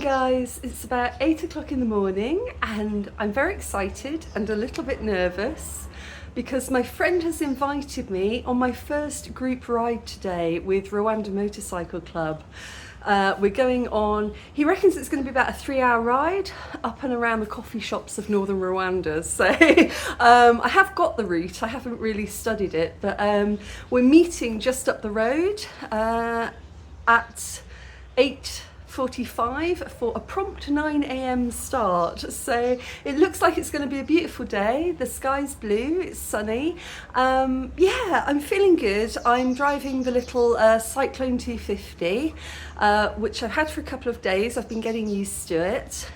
guys, it's about 8 o'clock in the morning and I'm very excited and a little bit nervous because my friend has invited me on my first group ride today with Rwanda Motorcycle Club. We're going on, he reckons it's going to be about a 3-hour ride up and around the coffee shops of northern Rwanda. So I have got the route, I haven't really studied it, but we're meeting just up the road at 8:45 for a prompt 9 a.m. start. So it looks like it's going to be a beautiful day. The sky's blue, it's sunny. Yeah, I'm feeling good. I'm driving the little Cyclone 250, which I've had for a couple of days. I've been getting used to it.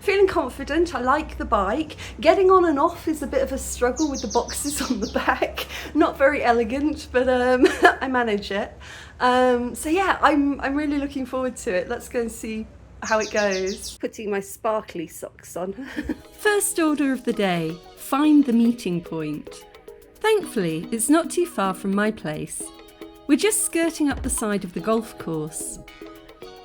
Feeling confident. I like the bike. Getting on and off is a bit of a struggle with the boxes on the back. Not very elegant, but I manage it. So yeah, I'm really looking forward to it. Let's go and see how it goes. Putting my sparkly socks on. First order of the day, find the meeting point. Thankfully, it's not too far from my place. We're just skirting up the side of the golf course.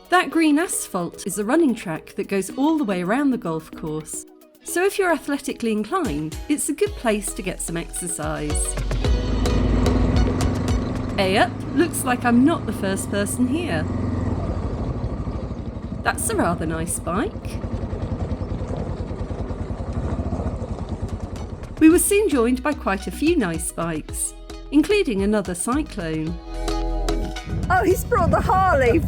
That green asphalt is a running track that goes all the way around the golf course. So if you're athletically inclined, it's a good place to get some exercise. Up, looks like I'm not the first person here. That's a rather nice bike. We were soon joined by quite a few nice bikes, including another Cyclone. Oh, he's brought the Harley!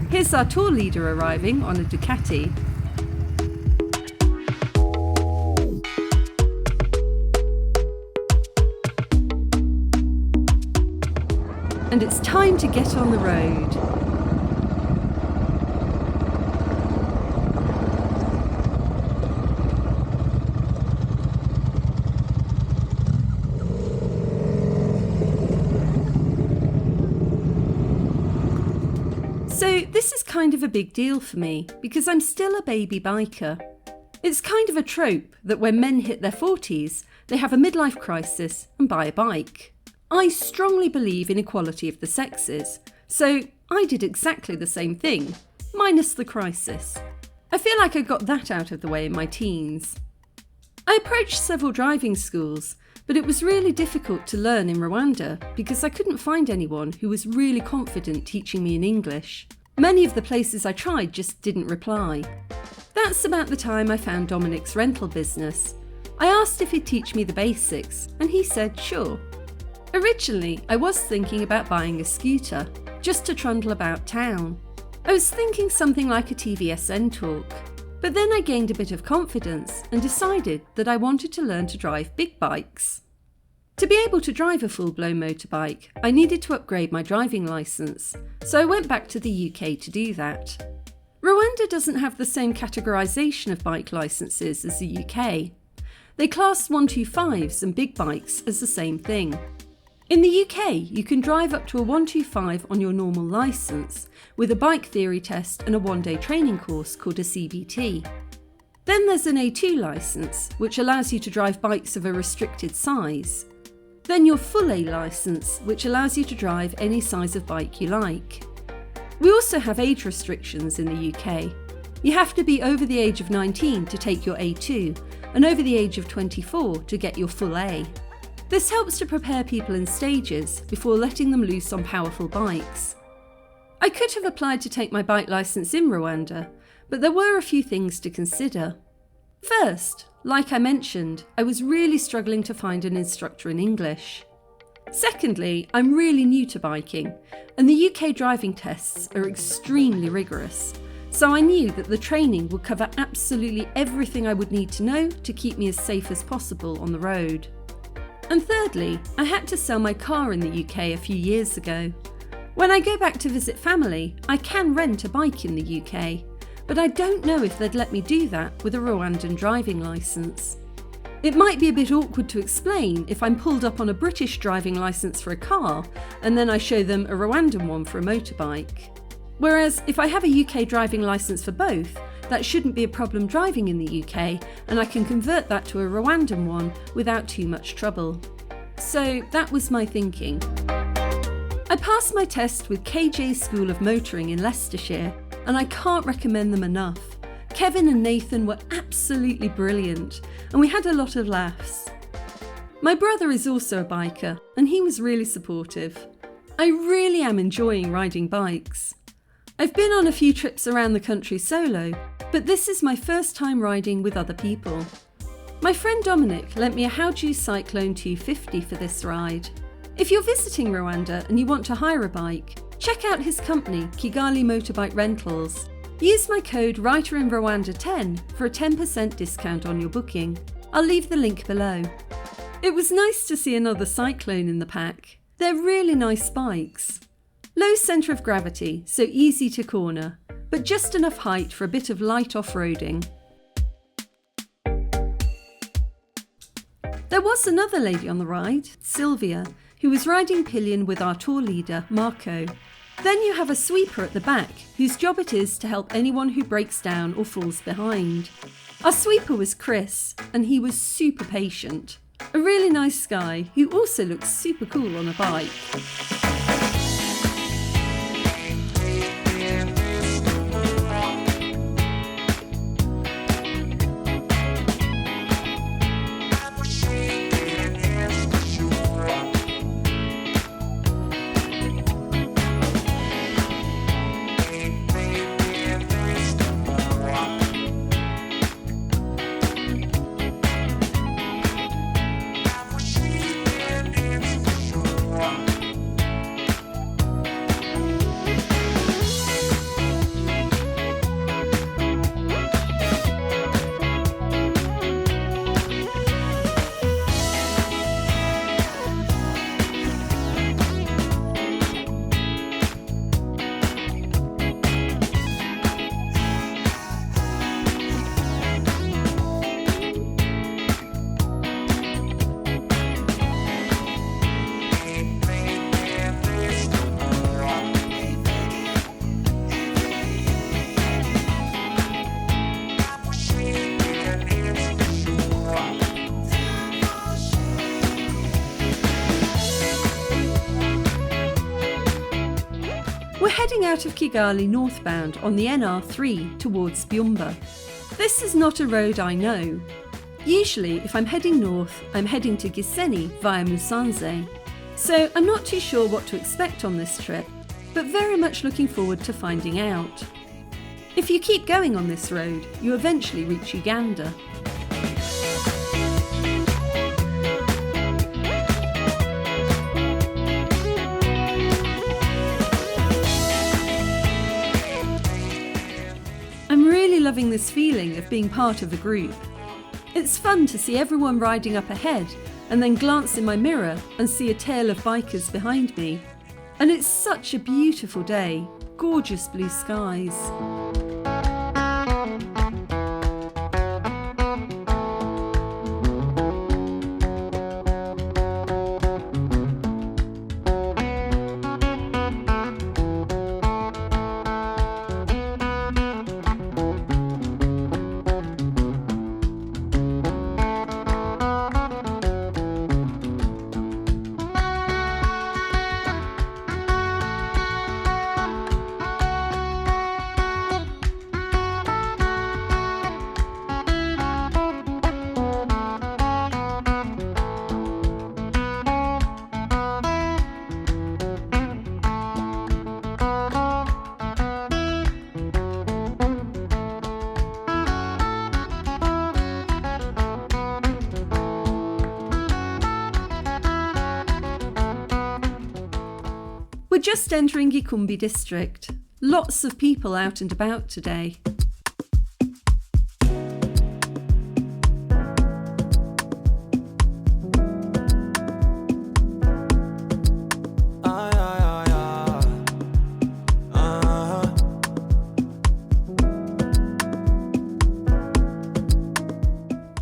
Here's our tour leader arriving on a Ducati. And it's time to get on the road. So this is kind of a big deal for me because I'm still a baby biker. It's kind of a trope that when men hit their 40s, they have a midlife crisis and buy a bike. I strongly believe in equality of the sexes, so I did exactly the same thing, minus the crisis. I feel like I got that out of the way in my teens. I approached several driving schools, but it was really difficult to learn in Rwanda because I couldn't find anyone who was really confident teaching me in English. Many of the places I tried just didn't reply. That's about the time I found Dominic's rental business. I asked if he'd teach me the basics, and he said sure. Originally, I was thinking about buying a scooter, just to trundle about town. I was thinking something like a TVS N-Talk. But then I gained a bit of confidence and decided that I wanted to learn to drive big bikes. To be able to drive a full-blown motorbike, I needed to upgrade my driving licence, so I went back to the UK to do that. Rwanda doesn't have the same categorisation of bike licences as the UK. They class 125s and big bikes as the same thing. In the UK, you can drive up to a 125 on your normal licence, with a bike theory test and a one-day training course called a CBT. Then there's an A2 licence, which allows you to drive bikes of a restricted size. Then your full A licence, which allows you to drive any size of bike you like. We also have age restrictions in the UK. You have to be over the age of 19 to take your A2, and over the age of 24 to get your full A. This helps to prepare people in stages before letting them loose on powerful bikes. I could have applied to take my bike licence in Rwanda, but there were a few things to consider. First, like I mentioned, I was really struggling to find an instructor in English. Secondly, I'm really new to biking, and the UK driving tests are extremely rigorous, so I knew that the training would cover absolutely everything I would need to know to keep me as safe as possible on the road. And thirdly, I had to sell my car in the UK a few years ago. When I go back to visit family, I can rent a bike in the UK, but I don't know if they'd let me do that with a Rwandan driving licence. It might be a bit awkward to explain if I'm pulled up on a British driving licence for a car and then I show them a Rwandan one for a motorbike. Whereas if I have a UK driving licence for both, that shouldn't be a problem driving in the UK, and I can convert that to a Rwandan one without too much trouble. So that was my thinking. I passed my test with KJ School of Motoring in Leicestershire, and I can't recommend them enough. Kevin and Nathan were absolutely brilliant, and we had a lot of laughs. My brother is also a biker, and he was really supportive. I really am enjoying riding bikes. I've been on a few trips around the country solo, but this is my first time riding with other people. My friend Dominic lent me a Howju Cyclone 250 for this ride. If you're visiting Rwanda and you want to hire a bike, check out his company, Kigali Motorbike Rentals. Use my code WriterInRwanda10 for a 10% discount on your booking. I'll leave the link below. It was nice to see another Cyclone in the pack. They're really nice bikes. Low centre of gravity, so easy to corner, but just enough height for a bit of light off-roading. There was another lady on the ride, Sylvia, who was riding pillion with our tour leader, Marco. Then you have a sweeper at the back, whose job it is to help anyone who breaks down or falls behind. Our sweeper was Chris, and he was super patient. A really nice guy who also looks super cool on a bike. We're heading out of Kigali northbound on the NR3 towards Byumba. This is not a road I know. Usually, if I'm heading north, I'm heading to Gisenyi via Musanze. So I'm not too sure what to expect on this trip, but very much looking forward to finding out. If you keep going on this road, you eventually reach Uganda. I'm really loving this feeling of being part of a group. It's fun to see everyone riding up ahead and then glance in my mirror and see a tail of bikers behind me. And it's such a beautiful day, gorgeous blue skies. We're just entering Gikumbi district. Lots of people out and about today.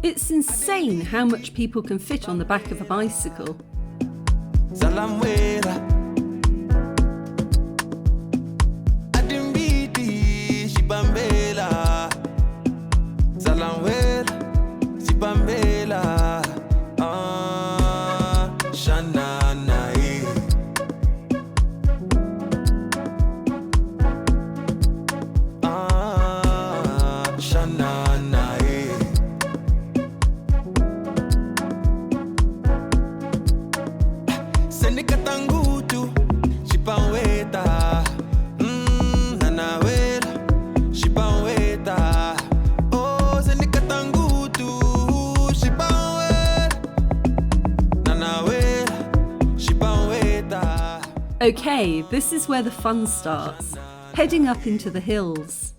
It's insane how much people can fit on the back of a bicycle. Okay, this is where the fun starts, heading up into the hills.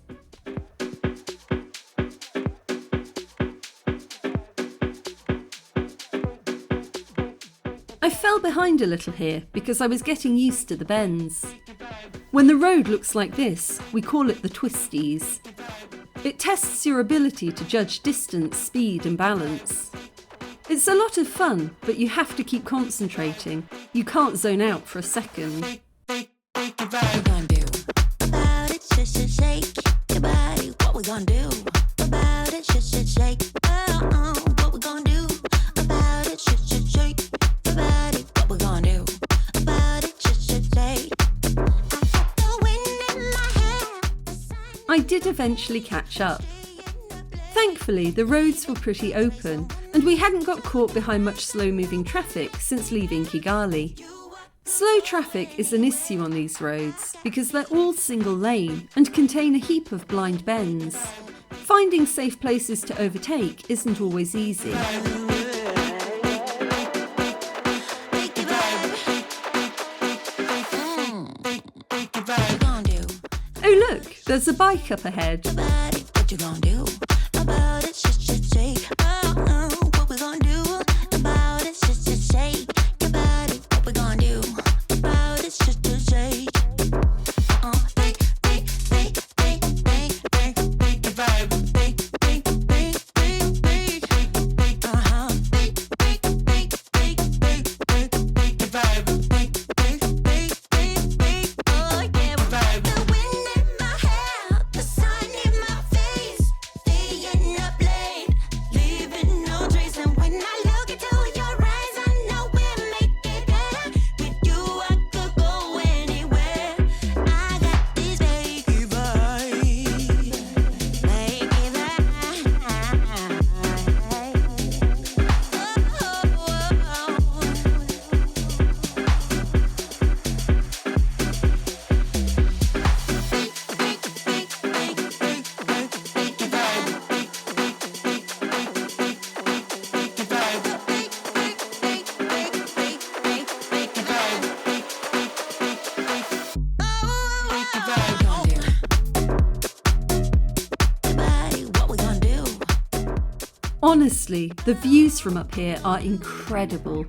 I fell behind a little here because I was getting used to the bends. When the road looks like this, we call it the twisties. It tests your ability to judge distance, speed and balance. It's a lot of fun, but you have to keep concentrating. You can't zone out for a second. What we gonna do about it? Shake your body. What we gonna do about it? Shake. What we gonna do about it? Shake your body. What we gonna do about it? Shake. I got the wind in my hair. I did eventually catch up. Thankfully, the roads were pretty open and we hadn't got caught behind much slow-moving traffic since leaving Kigali. Slow traffic is an issue on these roads because they're all single lane and contain a heap of blind bends. Finding safe places to overtake isn't always easy. Oh look, there's a bike up ahead. What you gonna do about it? Shake. What we gonna do about it? Shake your body. What we gonna do about it? Shake. Honestly, the views from up here are incredible.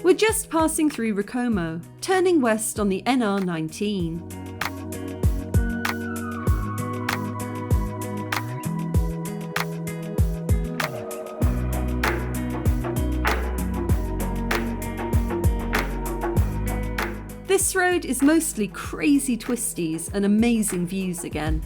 We're just passing through Rukomo, turning west on the NR19. This road is mostly crazy twisties and amazing views again.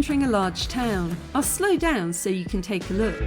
entering a large town. I'll slow down so you can take a look.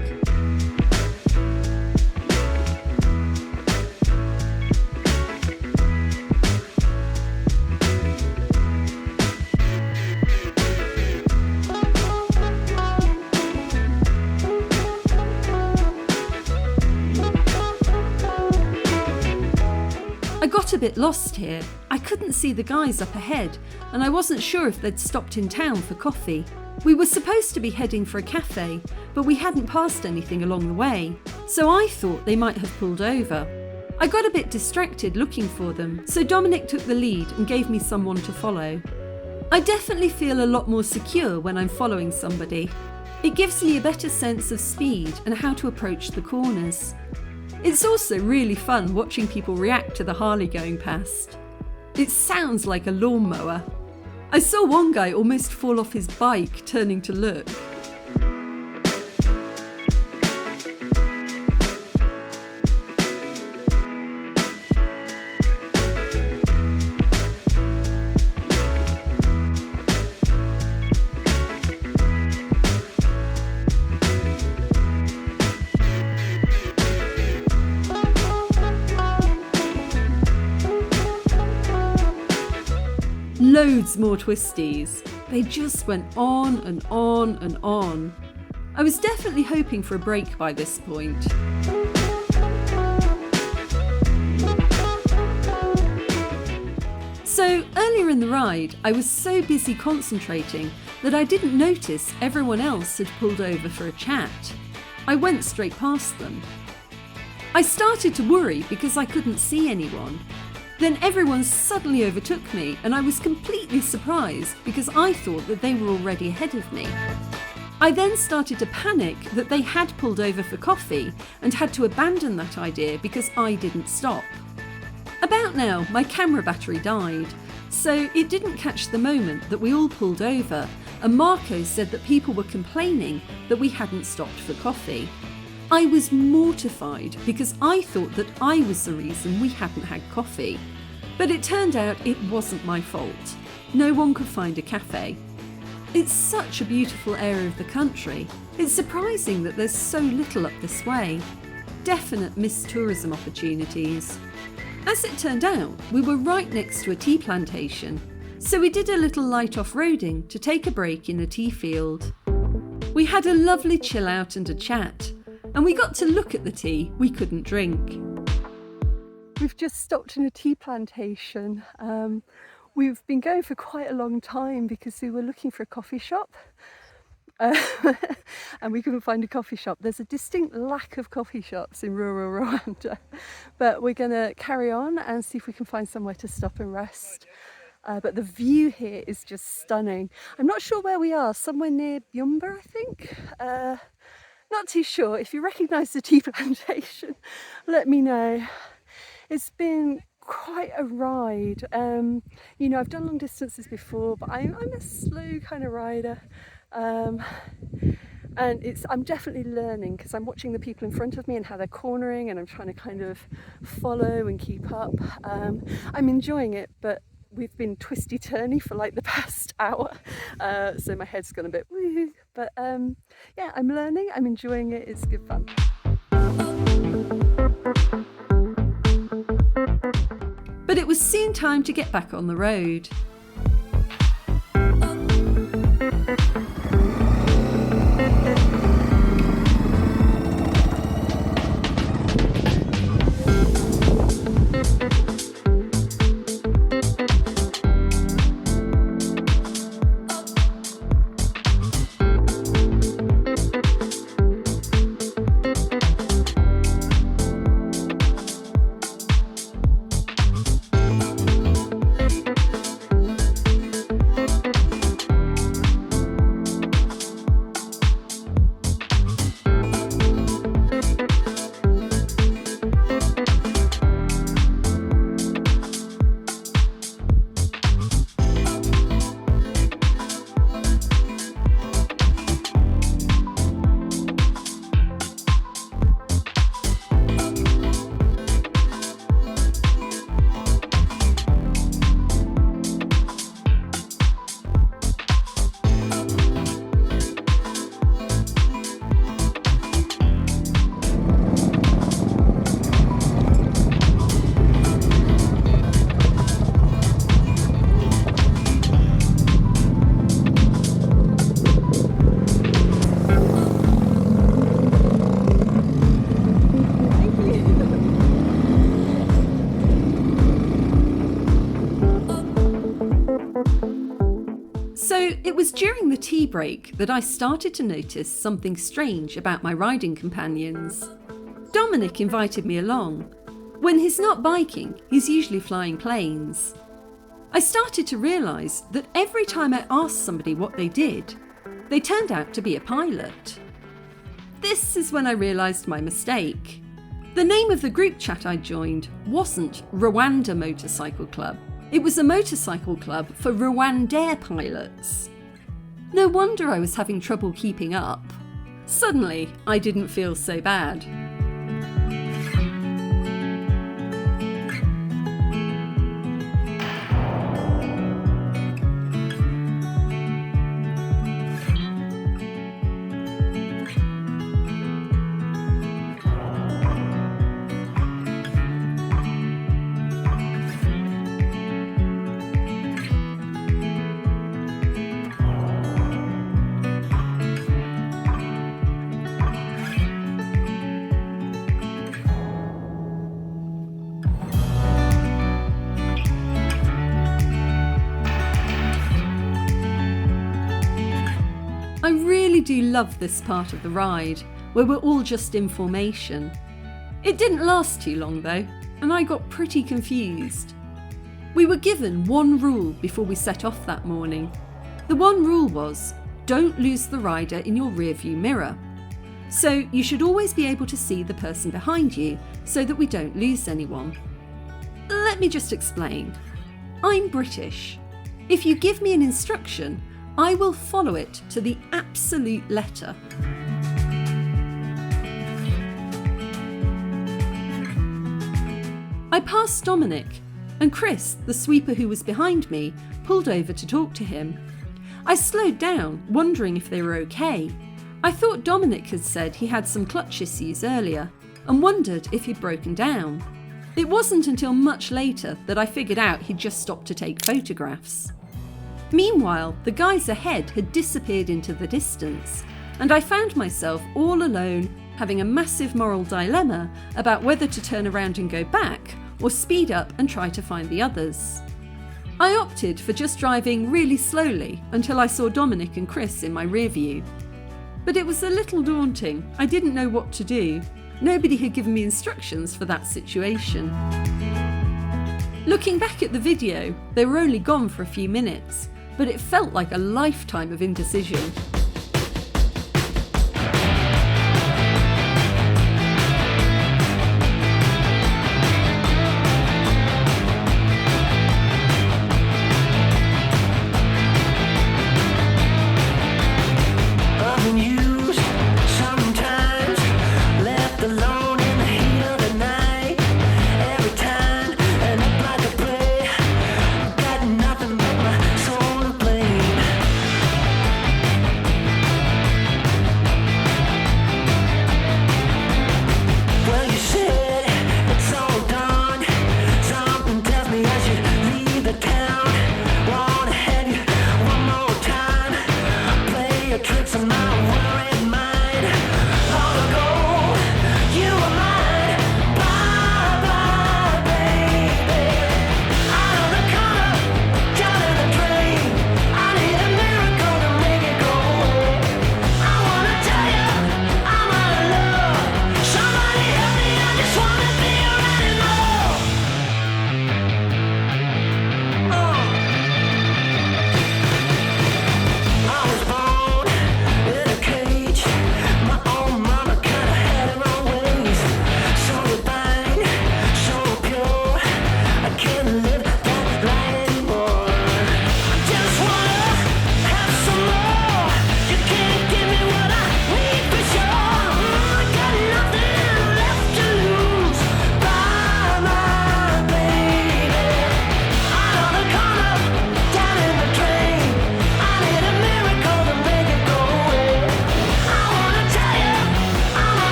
I got a bit lost here. I couldn't see the guys up ahead, and I wasn't sure if they'd stopped in town for coffee. We were supposed to be heading for a cafe, but we hadn't passed anything along the way, so I thought they might have pulled over. I got a bit distracted looking for them, so Dominic took the lead and gave me someone to follow. I definitely feel a lot more secure when I'm following somebody. It gives me a better sense of speed and how to approach the corners. It's also really fun watching people react to the Harley going past. It sounds like a lawnmower. I saw one guy almost fall off his bike turning to look. Loads more twisties. They just went on and on and on. I was definitely hoping for a break by this point. So earlier in the ride, I was so busy concentrating that I didn't notice everyone else had pulled over for a chat. I went straight past them. I started to worry because I couldn't see anyone. Then everyone suddenly overtook me, and I was completely surprised because I thought that they were already ahead of me. I then started to panic that they had pulled over for coffee and had to abandon that idea because I didn't stop. About now, my camera battery died, so it didn't catch the moment that we all pulled over, and Marco said that people were complaining that we hadn't stopped for coffee. I was mortified because I thought that I was the reason we hadn't had coffee. But it turned out it wasn't my fault. No one could find a cafe. It's such a beautiful area of the country. It's surprising that there's so little up this way. Definite missed tourism opportunities. As it turned out, we were right next to a tea plantation. So we did a little light off-roading to take a break in a tea field. We had a lovely chill out and a chat. And we got to look at the tea we couldn't drink. We've just stopped in a tea plantation. We've been going for quite a long time because we were looking for a coffee shop. And we couldn't find a coffee shop. There's a distinct lack of coffee shops in rural Rwanda. But we're going to carry on and see if we can find somewhere to stop and rest. But the view here is just stunning. I'm not sure where we are, somewhere near Byumba, I think. Not too sure. If you recognise the tea plantation, let me know. It's been quite a ride. I've done long distances before, but I'm a slow kind of rider. And I'm definitely learning because I'm watching the people in front of me and how they're cornering, and I'm trying to kind of follow and keep up. I'm enjoying it, but we've been twisty-turny for like the past hour, so my head's gone a bit woo. But yeah, I'm learning, I'm enjoying it, it's good fun. But it was soon time to get back on the road. break that I started to notice something strange about my riding companions. Dominic invited me along. When he's not biking, he's usually flying planes. I started to realise that every time I asked somebody what they did, they turned out to be a pilot. This is when I realised my mistake. The name of the group chat I joined wasn't Rwanda Motorcycle Club. It was a motorcycle club for Rwandair pilots. No wonder I was having trouble keeping up. Suddenly, I didn't feel so bad. I really do love this part of the ride, where we're all just in formation. It didn't last too long though, and I got pretty confused. We were given one rule before we set off that morning. The one rule was, don't lose the rider in your rearview mirror. So you should always be able to see the person behind you so that we don't lose anyone. Let me just explain. I'm British. If you give me an instruction, I will follow it to the absolute letter. I passed Dominic, and Chris, the sweeper who was behind me, pulled over to talk to him. I slowed down, wondering if they were okay. I thought Dominic had said he had some clutch issues earlier, and wondered if he'd broken down. It wasn't until much later that I figured out he'd just stopped to take photographs. Meanwhile, the guys ahead had disappeared into the distance, and I found myself all alone, having a massive moral dilemma about whether to turn around and go back or speed up and try to find the others. I opted for just driving really slowly until I saw Dominic and Chris in my rear view. But it was a little daunting. I didn't know what to do. Nobody had given me instructions for that situation. Looking back at the video, they were only gone for a few minutes, but it felt like a lifetime of indecision.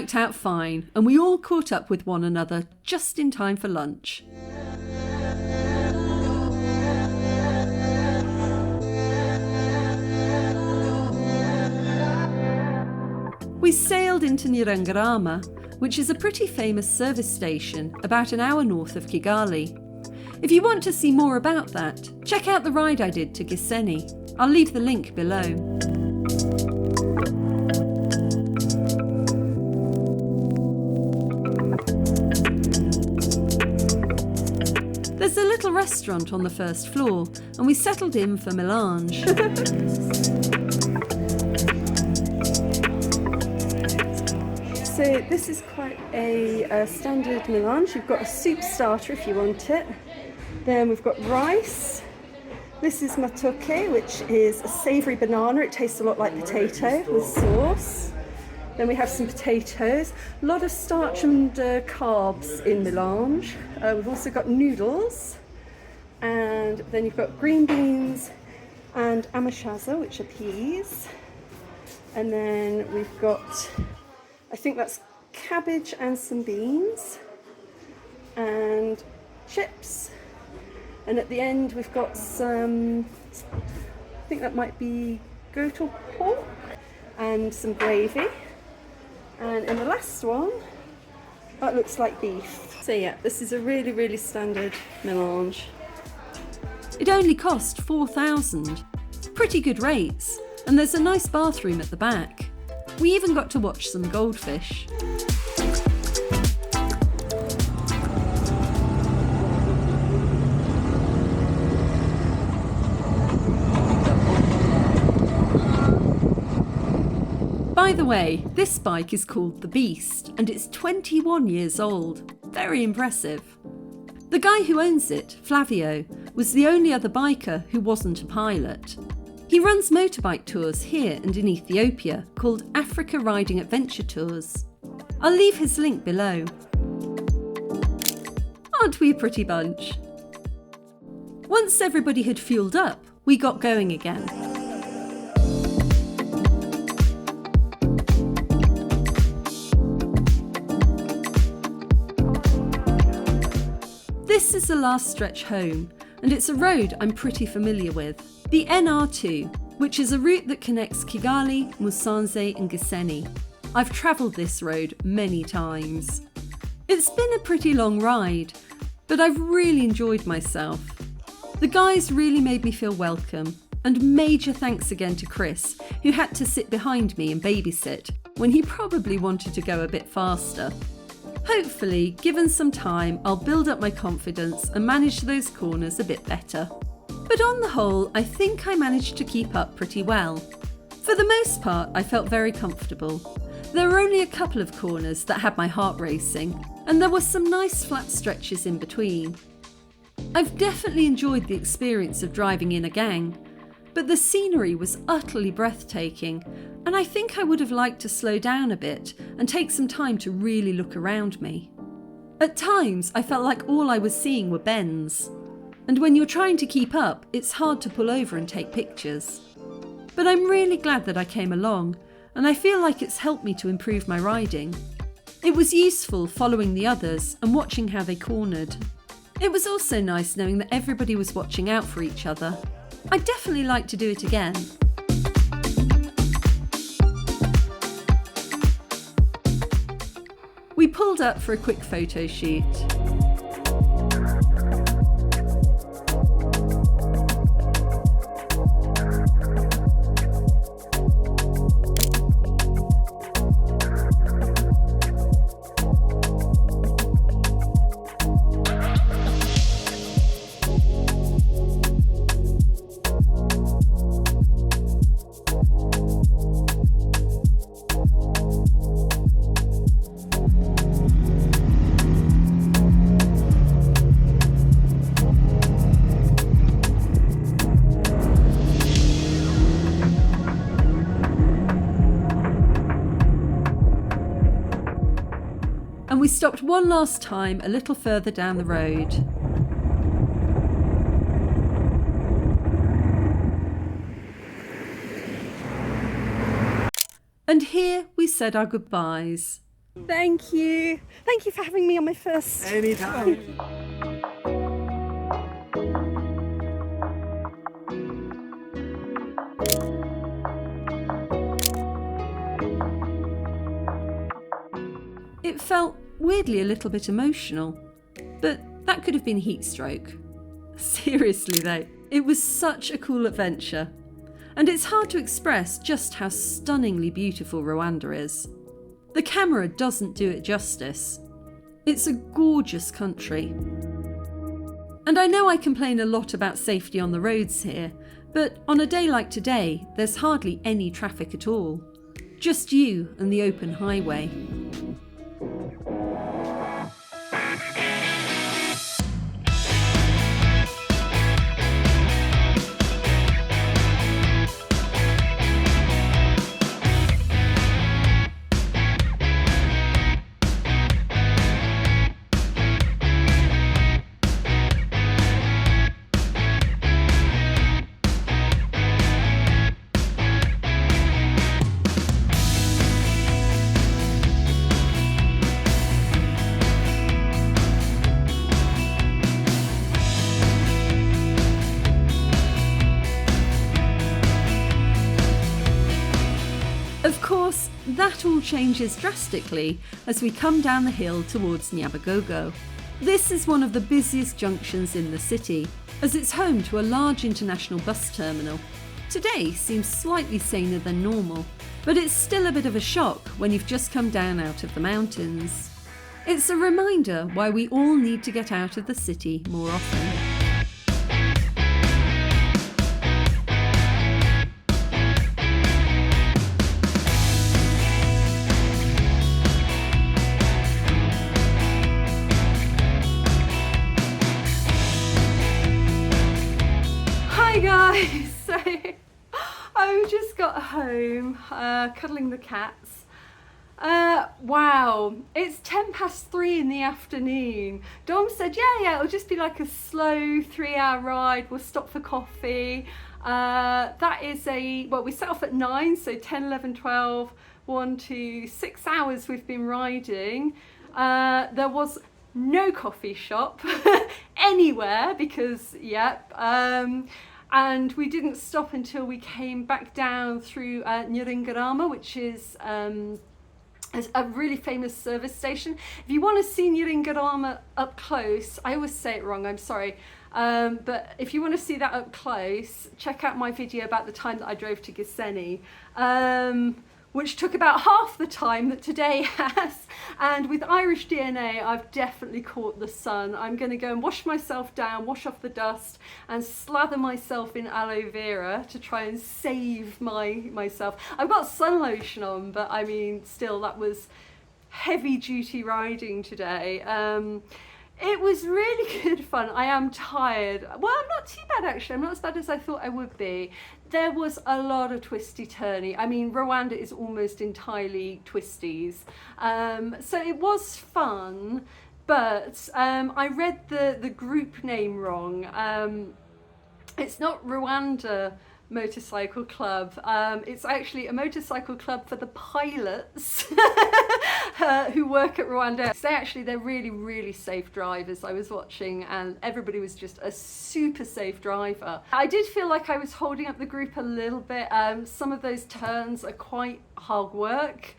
worked out fine, and we all caught up with one another just in time for lunch. We sailed into Nangarama, which is a pretty famous service station about an hour north of Kigali. If you want to see more about that, check out the ride I did to Gisenyi. I'll leave the link below. There's a little restaurant on the first floor, and we settled in for melange. So this is quite a standard melange. You've got a soup starter if you want it. Then we've got rice. This is matoke, which is a savoury banana. It tastes a lot like potato with sauce. Then we have some potatoes. A lot of starch and carbs in melange. We've also got noodles. And then you've got green beans and amashaza, which are peas. And then we've got, I think that's cabbage and some beans and chips. And at the end we've got some, I think that might be goat or pork, and some gravy. And in the last one, that looks like beef. So yeah, this is a really, really standard melange. It only cost 4,000. Pretty good rates, and there's a nice bathroom at the back. We even got to watch some goldfish. By the way, this bike is called the Beast, and it's 21 years old. Very impressive. The guy who owns it, Flavio, was the only other biker who wasn't a pilot. He runs motorbike tours here and in Ethiopia called Africa Riding Adventure Tours. I'll leave his link below. Aren't we a pretty bunch? Once everybody had fueled up, we got going again. This is the last stretch home, and it's a road I'm pretty familiar with. The NR2, which is a route that connects Kigali, Musanze and Gisenyi. I've travelled this road many times. It's been a pretty long ride, but I've really enjoyed myself. The guys really made me feel welcome, and major thanks again to Chris, who had to sit behind me and babysit when he probably wanted to go a bit faster. Hopefully, given some time, I'll build up my confidence and manage those corners a bit better. But on the whole, I think I managed to keep up pretty well. For the most part, I felt very comfortable. There were only a couple of corners that had my heart racing, and there were some nice flat stretches in between. I've definitely enjoyed the experience of driving in a gang, but the scenery was utterly breathtaking, and I think I would have liked to slow down a bit and take some time to really look around me. At times, I felt like all I was seeing were bends, and when you're trying to keep up, it's hard to pull over and take pictures. But I'm really glad that I came along, and I feel like it's helped me to improve my riding. It was useful following the others and watching how they cornered. It was also nice knowing that everybody was watching out for each other. I'd definitely like to do it again. We pulled up for a quick photo shoot. And we stopped one last time a little further down the road. And here we said our goodbyes. Thank you. Thank you for having me on my first. Anytime. It felt weirdly a little bit emotional, but that could have been heat stroke. Seriously though, it was such a cool adventure. And it's hard to express just how stunningly beautiful Rwanda is. The camera doesn't do it justice. It's a gorgeous country. And I know I complain a lot about safety on the roads here, but on a day like today, there's hardly any traffic at all. Just you and the open highway. Of course, that all changes drastically as we come down the hill towards Nyabugogo. This is one of the busiest junctions in the city, as it's home to a large international bus terminal. Today seems slightly saner than normal, but it's still a bit of a shock when you've just come down out of the mountains. It's a reminder why we all need to get out of the city more often. Hi guys, so I just got home, cuddling the cats. Wow, it's 3:10 in the afternoon. Dom said, yeah, it'll just be like a slow 3-hour ride. We'll stop for coffee. That is we set off at 9, so 10, 11, 12, 1, 2, 6 hours we've been riding. There was no coffee shop anywhere because, and we didn't stop until we came back down through Nangarama, which is a really famous service station. If you want to see Nangarama up close, I always say it wrong, I'm sorry, but if you want to see that up close, check out my video about the time that I drove to Giseni, which took about half the time that today has. And with Irish DNA, I've definitely caught the sun. I'm going to go and wash myself down, wash off the dust, and slather myself in aloe vera to try and save myself. I've got sun lotion on, but I mean, still, that was heavy duty riding today. It was really good fun. I am tired. Well, I'm not too bad actually. I'm not as bad as I thought I would be. There was a lot of twisty-turny. I mean, Rwanda is almost entirely twisties. So it was fun, but I read the group name wrong. It's not Rwanda Motorcycle Club. It's actually a motorcycle club for the pilots who work at Rwanda. They're really safe drivers. I was watching and everybody was just a super safe driver. I did feel like I was holding up the group a little bit. Some of those turns are quite hard work.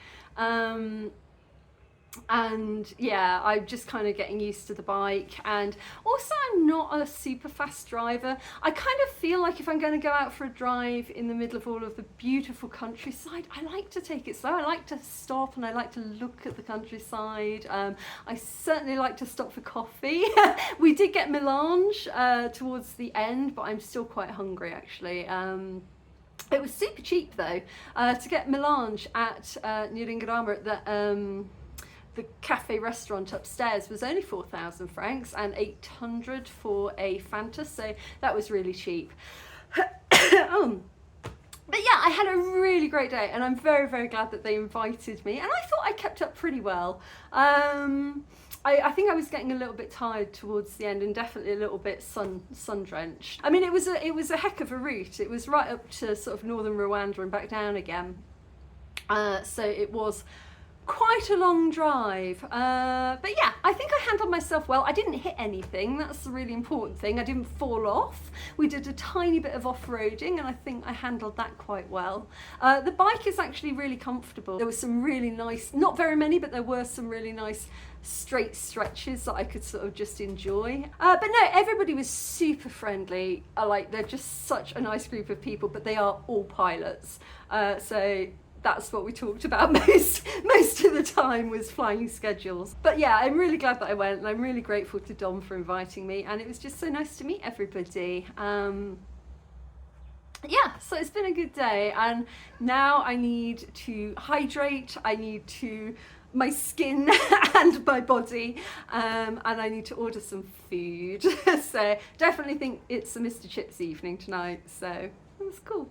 And yeah, I'm just kind of getting used to the bike, and also I'm not a super fast driver. I kind of feel like if I'm going to go out for a drive in the middle of all of the beautiful countryside, I like to take it slow. I like to stop and I like to look at the countryside. I certainly like to stop for coffee. We did get melange towards the end, but I'm still quite hungry actually. It was super cheap though to get melange at Nangarama at the cafe restaurant upstairs was only 4,000 francs and 800 for a Fanta, so that was really cheap. But yeah, I had a really great day and I'm very glad that they invited me, and I thought I kept up pretty well. I think I was getting a little bit tired towards the end and definitely a little bit sun drenched. I mean, it was a heck of a route. It was right up to sort of northern Rwanda and back down again. So it was quite a long drive, but yeah, I think I handled myself well. I didn't hit anything, that's the really important thing. I didn't fall off. We did a tiny bit of off-roading and I think I handled that quite well. The bike is actually really comfortable. There were some really nice, not very many, but there were some really nice straight stretches that I could sort of just enjoy. But no, everybody was super friendly. They're just such a nice group of people, but they are all pilots. So that's what we talked about most of the time, was flying schedules. But yeah, I'm really glad that I went, and I'm really grateful to Dom for inviting me, and it was just so nice to meet everybody. Yeah, so it's been a good day, and now I need to hydrate, my skin and my body, and I need to order some food. So definitely think it's a Mr. Chips evening tonight, so it was cool.